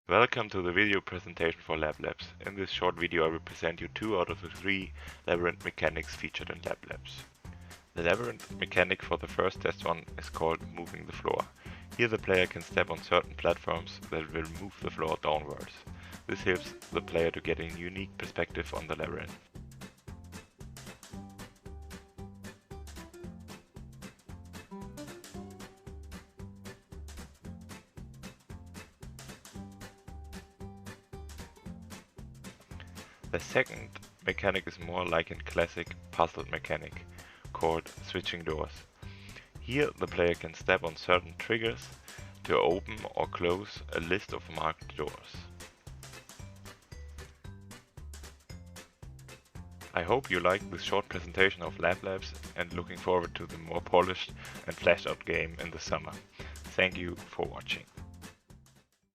Welcome to the video presentation for LabLabs. In this short video I will present you 2 out of the 3 labyrinth mechanics featured in LabLabs. The labyrinth mechanic for the first test one is called moving the floor. Here the player can step on certain platforms that will move the floor downwards. This helps the player to get a unique perspective on the labyrinth. The second mechanic is more like a classic puzzle mechanic, called switching doors. Here the player can step on certain triggers to open or close a list of marked doors. I hope you liked this short presentation of LabLabs and looking forward to the more polished and fleshed out game in the summer. Thank you for watching.